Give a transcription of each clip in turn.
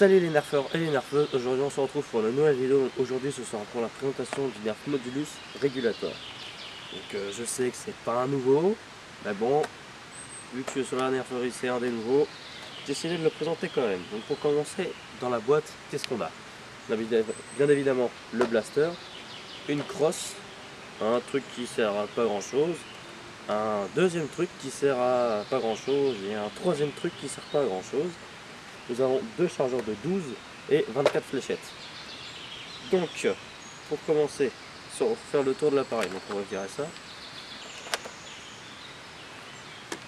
Salut les nerfeurs et les nerfeuses, aujourd'hui on se retrouve pour une nouvelle vidéo. Aujourd'hui ce sera pour la présentation du Nerf Modulus Regulator. Donc je sais que c'est pas un nouveau, mais bon, vu que sur la nerferie c'est un des nouveaux, j'ai décidé de le présenter quand même. Donc pour commencer, dans la boîte, qu'est-ce qu'on a? On a bien évidemment le blaster, une crosse, un truc qui sert à pas grand chose, un deuxième truc qui sert à pas grand chose et un troisième truc qui sert pas à grand chose. Nous avons deux chargeurs de 12 et 24 fléchettes. Donc, pour commencer, on va faire le tour de l'appareil. Donc, on va virer ça.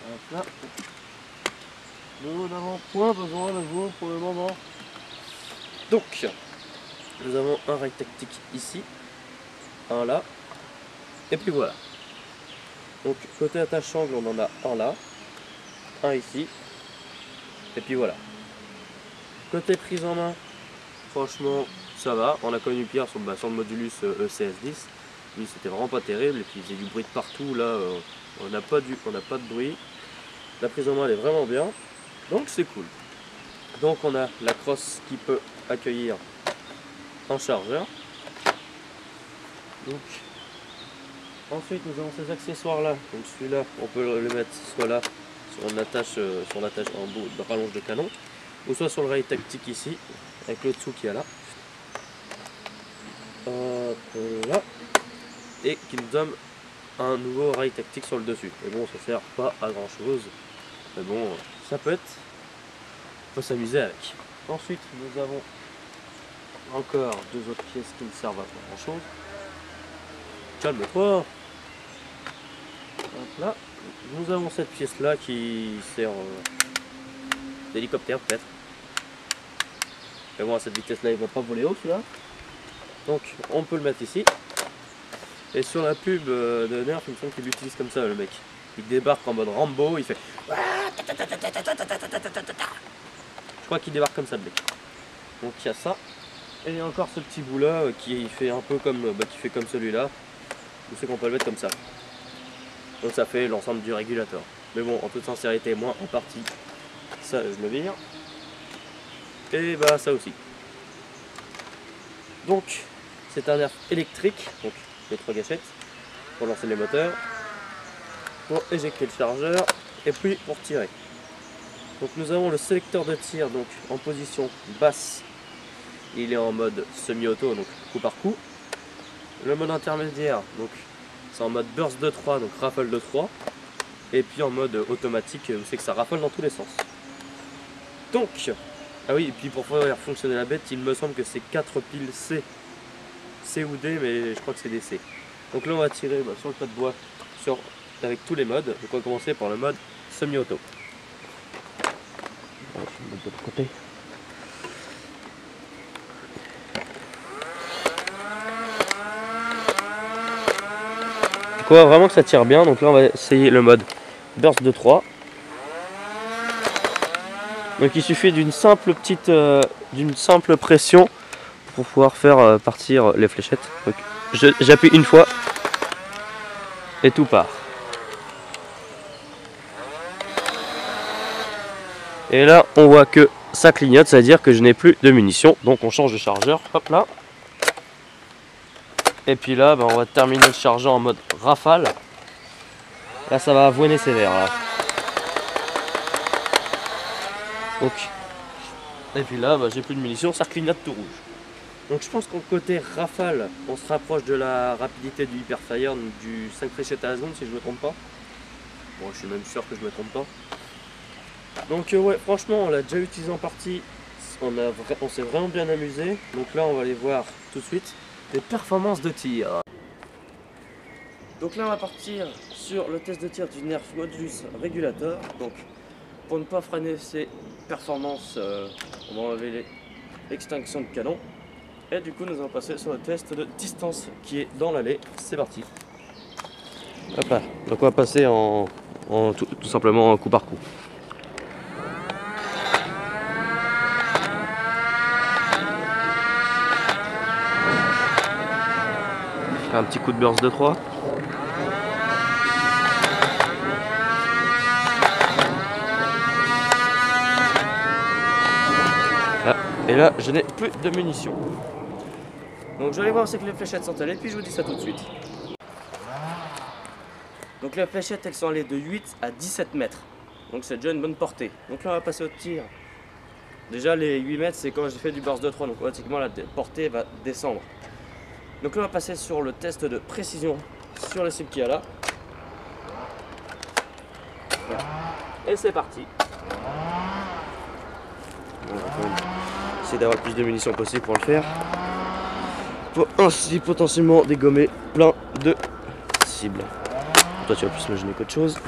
Hop là. Nous n'avons point besoin de vous pour le moment. Donc, nous avons un rail tactique ici, un là, et puis voilà. Donc, côté attache-angle, on en a un là, un ici, et puis voilà. Côté prise en main, franchement ça va, on a connu pire sur le Modulus ECS10, lui c'était vraiment pas terrible et puis il faisait du bruit de partout, là on n'a pas de bruit, la prise en main elle est vraiment bien, donc c'est cool. Donc on a la crosse qui peut accueillir un chargeur, donc ensuite nous avons ces accessoires là, donc celui-là on peut le mettre soit là sur l'attache en bout de rallonge de canon, ou soit sur le rail tactique ici, avec le dessous qui est là. Hop là. Et qui nous donne un nouveau rail tactique sur le dessus. Mais bon, ça sert pas à grand chose. Mais bon, ça peut être. Faut s'amuser avec. Ensuite, nous avons encore deux autres pièces qui ne servent à pas grand chose. Calme-toi. Hop là. Nous avons cette pièce là qui sert d'hélicoptère peut-être. Mais bon, à cette vitesse là il va pas voler haut celui-là, donc on peut le mettre ici. Et sur la pub de Nerf il me semble qu'il l'utilise comme ça le mec, il débarque en mode Rambo, il fait je crois qu'il débarque comme ça le mec. Donc il y a ça, et il y a encore ce petit bout là qui fait un peu comme qui fait comme celui-là, je sais qu'on peut le mettre comme ça, donc ça fait l'ensemble du régulateur. Mais bon, en toute sincérité, moi en partie ça je le vire. Et bah ça aussi. Donc c'est un nerf électrique, donc les trois gâchettes pour lancer les moteurs, pour éjecter le chargeur et puis pour tirer. Donc nous avons le sélecteur de tir donc en position basse, il est en mode semi-auto donc coup par coup. Le mode intermédiaire donc c'est en mode burst de 3 donc rafale de 3, et puis en mode automatique c'est que ça rafale dans tous les sens. Donc ah oui, et puis pour faire fonctionner la bête, il me semble que c'est 4 piles C ou D, mais je crois que c'est des C. Donc là on va tirer sur le tas de bois avec tous les modes. Donc on va commencer par le mode semi-auto. Je vais le mettre de l'autre côté. Donc on voit vraiment que ça tire bien, donc là on va essayer le mode burst de 3. Donc il suffit d'une simple pression pour pouvoir faire partir les fléchettes. J'appuie une fois et tout part. Et là on voit que ça clignote, ça veut dire que je n'ai plus de munitions. Donc on change de chargeur, hop là. Et puis là on va terminer le chargeur en mode rafale. Là ça va avoiner sévère là. Donc, et puis là j'ai plus de munitions, ça clignote tout rouge. Donc je pense qu'au côté rafale, on se rapproche de la rapidité du Hyperfire, donc du 5 fléchettes à la seconde si je me trompe pas. Bon, je suis même sûr que je me trompe pas. Donc ouais, franchement on l'a déjà utilisé en partie, on s'est vraiment bien amusé. Donc là on va aller voir tout de suite les performances de tir. Donc là on va partir sur le test de tir du Nerf Modulus Regulator. Donc pour ne pas freiner ses performances, on va enlever l'extinction de canon. Et du coup nous allons passer sur le test de distance qui est dans l'allée. C'est parti. Hop là. Donc on va passer tout simplement coup par coup. Un petit coup de burst de 3. Là. Et là, je n'ai plus de munitions. Donc je vais aller voir c'est que les fléchettes sont allées, puis je vous dis ça tout de suite. Donc les fléchettes, elles sont allées de 8 à 17 mètres. Donc c'est déjà une bonne portée. Donc là, on va passer au tir. Déjà, les 8 mètres, c'est quand j'ai fait du burst de 3. Donc automatiquement, la portée va descendre. Donc là, on va passer sur le test de précision sur le cible qu'il y a là. Et c'est parti. On va essayer d'avoir le plus de munitions possible pour le faire. Pour ainsi potentiellement dégommer plein de cibles. Toi tu vas plus imaginer qu'autre chose.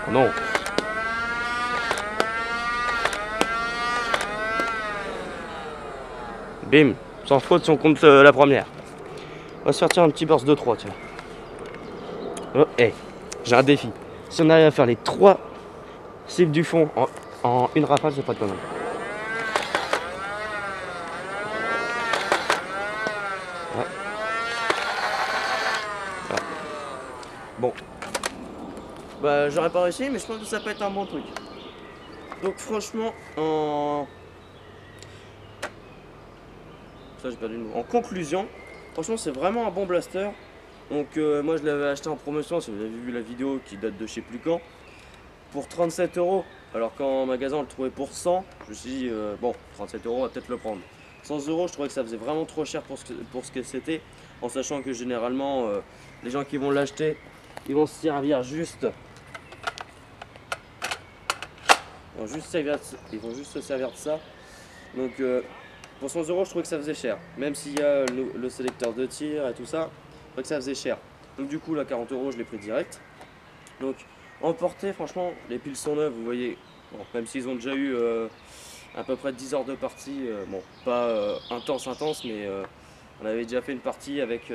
Oh non. Bim, sans faute si on compte la première. On va se faire tirer un petit burst de 3 tiens. Oh, hey, j'ai un défi. Si on arrive à faire les 3 cibles du fond en une rafale, c'est pas de conneries. Ouais. Ouais. Bon. Bah j'aurais pas réussi, mais je pense que ça peut être un bon truc. Donc franchement, ça j'ai perdu le mot. En conclusion, franchement c'est vraiment un bon blaster. Donc moi je l'avais acheté en promotion, si vous avez vu la vidéo qui date de je sais plus quand, pour 37 €. Alors qu'en magasin on le trouvait pour 100, je me suis dit bon 37 €, on va peut-être le prendre. 100 €, je trouvais que ça faisait vraiment trop cher pour ce que c'était, en sachant que généralement les gens qui vont l'acheter, ils vont se servir juste. Ils vont juste se servir de ça. Donc pour 100 €, je trouvais que ça faisait cher. Même s'il y a le sélecteur de tir et tout ça, je trouvais que ça faisait cher. Donc du coup, là 40 €, je l'ai pris direct. Donc en portée, franchement, les piles sont neuves, vous voyez. Bon, même s'ils ont déjà eu à peu près 10 heures de partie, bon, pas intense, mais on avait déjà fait une partie avec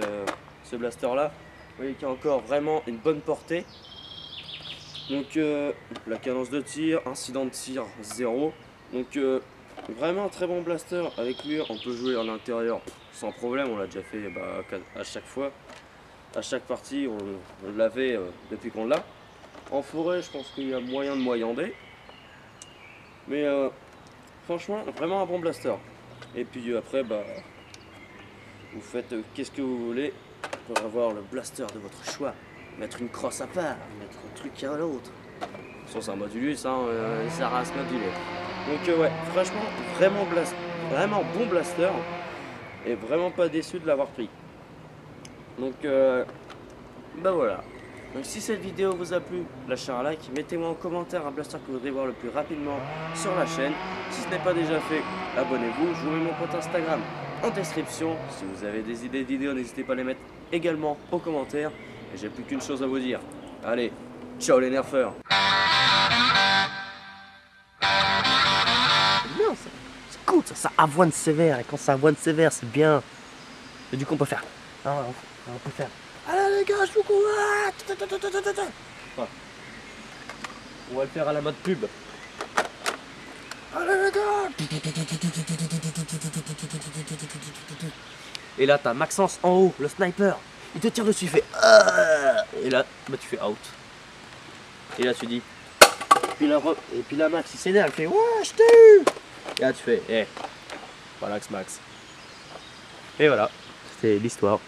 ce blaster là. Vous voyez qu'il y a encore vraiment une bonne portée. Donc la cadence de tir, incident de tir 0. Donc vraiment un très bon blaster. Avec lui on peut jouer en intérieur sans problème, on l'a déjà fait à chaque fois. À chaque partie on l'avait depuis qu'on l'a. En forêt je pense qu'il y a moyen de moyander. Mais franchement vraiment un bon blaster. Et puis après vous faites qu'est-ce que vous voulez pour avoir le blaster de votre choix. Mettre une crosse à part, mettre un truc à l'autre. C'est un modulus, hein, ça reste modulé. Donc ouais, franchement, vraiment bon blaster. Et vraiment pas déçu de l'avoir pris. Donc bah voilà. Donc si cette vidéo vous a plu, lâchez un like, mettez-moi en commentaire un blaster que vous voudrez voir le plus rapidement sur la chaîne. Si ce n'est pas déjà fait, abonnez-vous. Je vous mets mon compte Instagram en description. Si vous avez des idées de vidéos, n'hésitez pas à les mettre également en commentaire. Et j'ai plus qu'une chose à vous dire. Allez, ciao les nerfeurs. C'est bien ça. C'est cool ça avoine sévère. Et quand ça avoine sévère, c'est bien. Et du coup on peut faire. On peut faire. Allez les gars, je vous cours. On va le faire à la mode pub. Allez les gars. Et là t'as Maxence en haut, le sniper. Il te tire dessus, il fait et là, tu fais out. Et là tu dis. Et puis là Max il s'énerve, il fait ouais je t'ai eu. Et là tu fais relax Max. Et voilà, c'était l'histoire.